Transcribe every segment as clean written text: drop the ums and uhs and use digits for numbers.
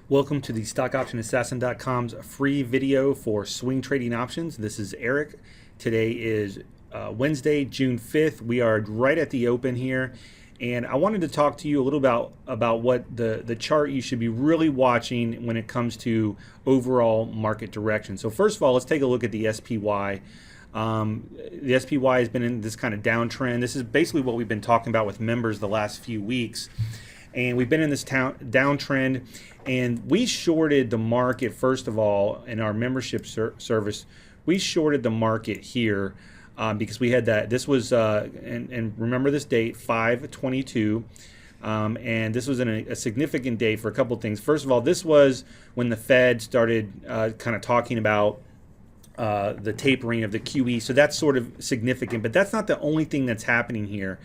Welcome to the StockOptionAssassin.com's free video for swing trading options. This is Eric. Today is Wednesday, June 5th. We are right at the open here, and I wanted to talk to you a little about what the chart you should be really watching when it comes to overall market direction. So first of all, let's take a look at the SPY. The SPY has been in this kind of downtrend. This is basically what we've been talking about with members the last few weeks. And we've been in this downtrend, and we shorted the market, first of all, in our membership service. We shorted the market here because we had that. This was, and remember this date, 5/22. And this was a significant day for a couple of things. First of all, this was when the Fed started kind of talking about the tapering of the QE. So that's sort of significant, but that's not the only thing that's happening here.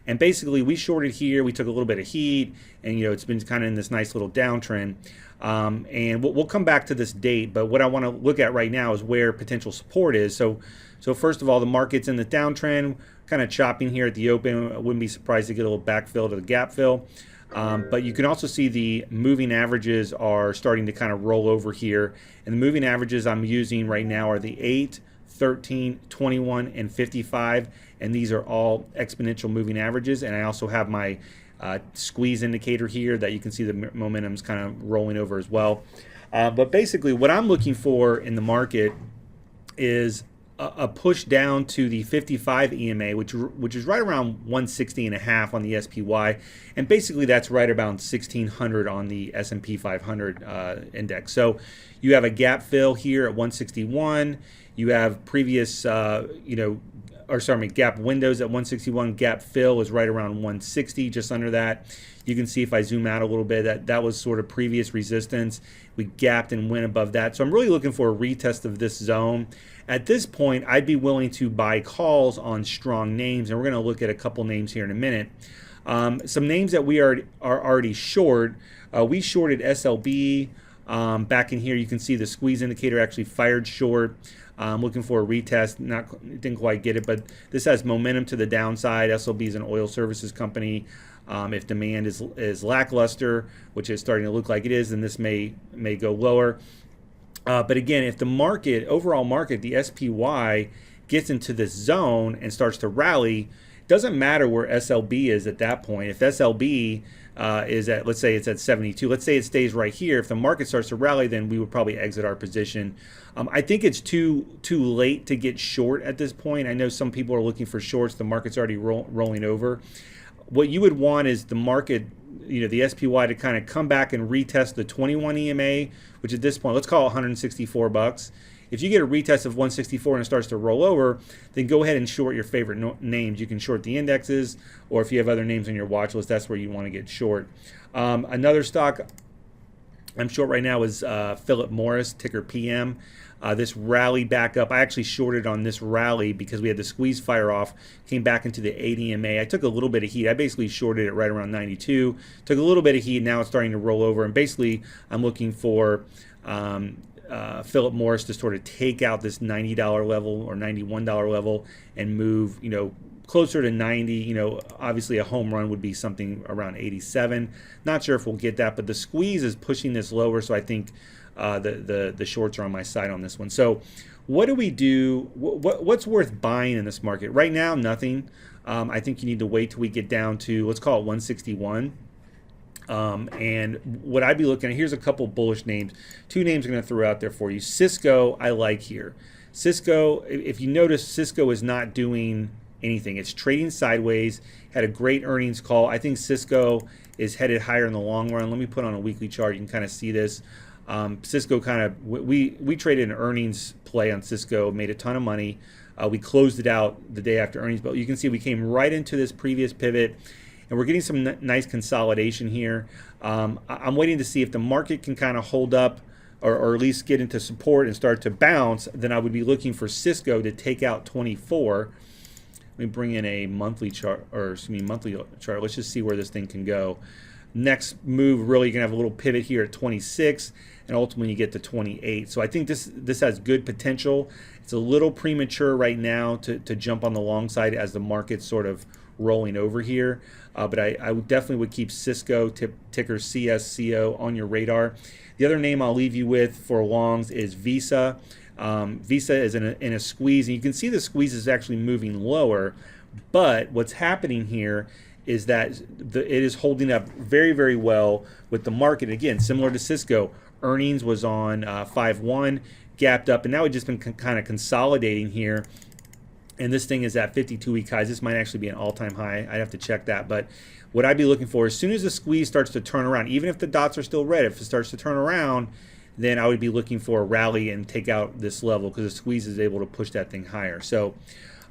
And basically, we shorted here. We took a little bit of heat, and it's been kind of in this nice little downtrend. And we'll come back to this date, but what I want to look at right now is where potential support is. So first of all, the market's in the downtrend, kind of chopping here at the open. I wouldn't be surprised to get a little backfill to the gap fill. But you can also see the moving averages are starting to kind of roll over here. And the moving averages I'm using right now are the 8, 13, 21, and 55. And these are all exponential moving averages. And I also have my squeeze indicator here that you can see the momentum's kind of rolling over as well. But basically what I'm looking for in the market is a push down to the 55 EMA, which is right around 160.5 on the SPY, and basically that's right around 1600 on the S&P 500 index. So you have a gap fill here at 161. You have previous, gap windows at 161. Gap fill is right around 160, just under that. You can see if I zoom out a little bit, that was sort of previous resistance. We gapped and went above that. So I'm really looking for a retest of this zone. At this point, I'd be willing to buy calls on strong names, and we're going to look at a couple names here in a minute. Some names that we are already short. We shorted SLB. Back in here, you can see the squeeze indicator actually fired short. Looking for a retest, didn't quite get it, but this has momentum to the downside. SLB is an oil services company. If demand is lackluster, which is starting to look like it is, then this may go lower. But again, if the overall market, the SPY gets into this zone and starts to rally, it doesn't matter where SLB is at that point. If SLB is at, let's say it's at 72, let's say it stays right here. If the market starts to rally, then we would probably exit our position. I think it's too late to get short at this point. I know some people are looking for shorts. The market's already rolling over. What you would want is the market, the SPY to kind of come back and retest the 21 EMA, which at this point, let's call it 164 bucks. If you get a retest of 164 and it starts to roll over, then go ahead and short your favorite names. You can short the indexes, or if you have other names on your watch list, that's where you want to get short. Another stock I'm short right now is Philip Morris, ticker PM. This rally back up. I actually shorted on this rally because we had the squeeze fire off, came back into the 8 EMA. I took a little bit of heat. I basically shorted it right around 92. Took a little bit of heat. Now it's starting to roll over. And basically, I'm looking for Philip Morris to sort of take out this $90 level or $91 level and move, closer to 90. Obviously a home run would be something around 87. Not sure if we'll get that, but the squeeze is pushing this lower, so I think the shorts are on my side on this one. So what do we do? What's worth buying in this market? Right now, nothing. I think you need to wait till we get down to, let's call it 161. And what I'd be looking at, here's a couple bullish names. Two names I'm going to throw out there for you. CSCO, I like here. CSCO, if you notice, CSCO is not doing anything. It's trading sideways. Had a great earnings call. I think CSCO is headed higher in the long run. Let me put on a weekly chart. You can kind of see this. CSCO kind of, we traded an earnings play on CSCO, made a ton of money. We closed it out the day after earnings, but you can see we came right into this previous pivot, and we're getting some nice consolidation here. I'm waiting to see if the market can kind of hold up or at least get into support and start to bounce. Then I would be looking for CSCO to take out 24. Let me bring in a monthly chart, monthly chart. Let's just see where this thing can go. Next move, really, you're going to have a little pivot here at 26, and ultimately you get to 28. So I think this has good potential. It's a little premature right now to jump on the long side as the market's sort of rolling over here. But I definitely would keep Cisco, ticker CSCO, on your radar. The other name I'll leave you with for longs is Visa. Visa is in a squeeze, and you can see the squeeze is actually moving lower. But what's happening here is that it is holding up very, very well with the market. Again, similar to Cisco, earnings was on 5-1, gapped up, and now it's just been kind of consolidating here. And this thing is at 52-week highs. This might actually be an all-time high. I'd have to check that. But what I'd be looking for, as soon as the squeeze starts to turn around, even if the dots are still red, if it starts to turn around, then I would be looking for a rally and take out this level, because the squeeze is able to push that thing higher. So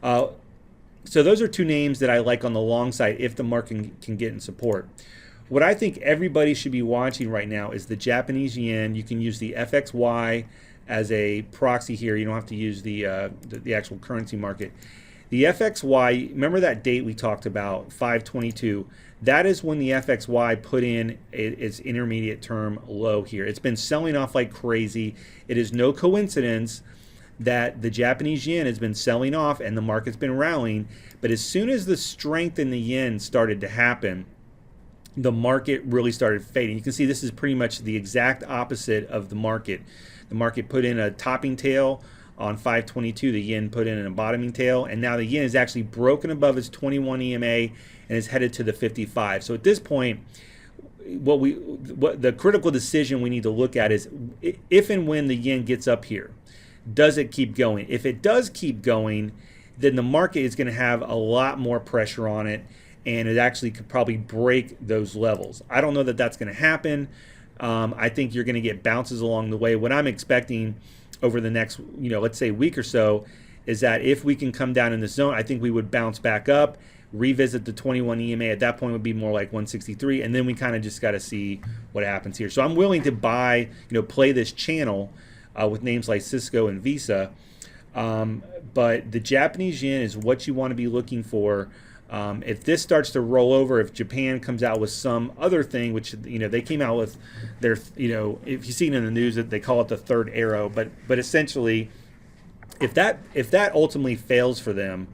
those are two names that I like on the long side if the market can get in support. What I think everybody should be watching right now is the Japanese yen. You can use the FXY as a proxy here. You don't have to use the actual currency market. The FXY, remember that date we talked about, 5/22? That is when the FXY put in its intermediate term low here. It's been selling off like crazy. It is no coincidence that the Japanese yen has been selling off and the market's been rallying. But as soon as the strength in the yen started to happen, the market really started fading. You can see this is pretty much the exact opposite of the market. The market put in a topping tail on 5/22. The yen put in a bottoming tail, and now the yen is actually broken above its 21 EMA and is headed to the 55. So at this point, what the critical decision we need to look at is if and when the yen gets up here, does it keep going? If it does keep going, then the market is going to have a lot more pressure on it, and it actually could probably break those levels. I don't know that that's going to happen. I think you're going to get bounces along the way. What I'm expecting over the next, let's say week or so, is that if we can come down in this zone, I think we would bounce back up, revisit the 21 EMA. At that point would be more like 163, and then we kind of just got to see what happens here. So I'm willing to buy, play this channel with names like Cisco and Visa. But the Japanese yen is what you want to be looking for. If this starts to roll over, if Japan comes out with some other thing, which they came out with their, if you see it in the news, that they call it the third arrow, but essentially, if that ultimately fails for them,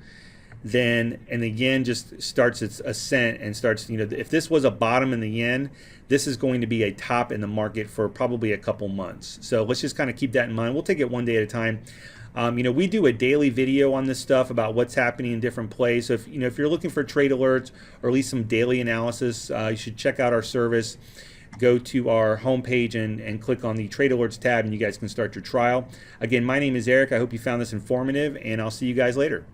then and the yen just starts its ascent and starts, if this was a bottom in the yen, this is going to be a top in the market for probably a couple months. So let's just kind of keep that in mind. We'll take it one day at a time. We do a daily video on this stuff about what's happening in different plays. So if you're looking for trade alerts or at least some daily analysis, you should check out our service. Go to our homepage and click on the trade alerts tab, and you guys can start your trial. Again, my name is Eric. I hope you found this informative, and I'll see you guys later.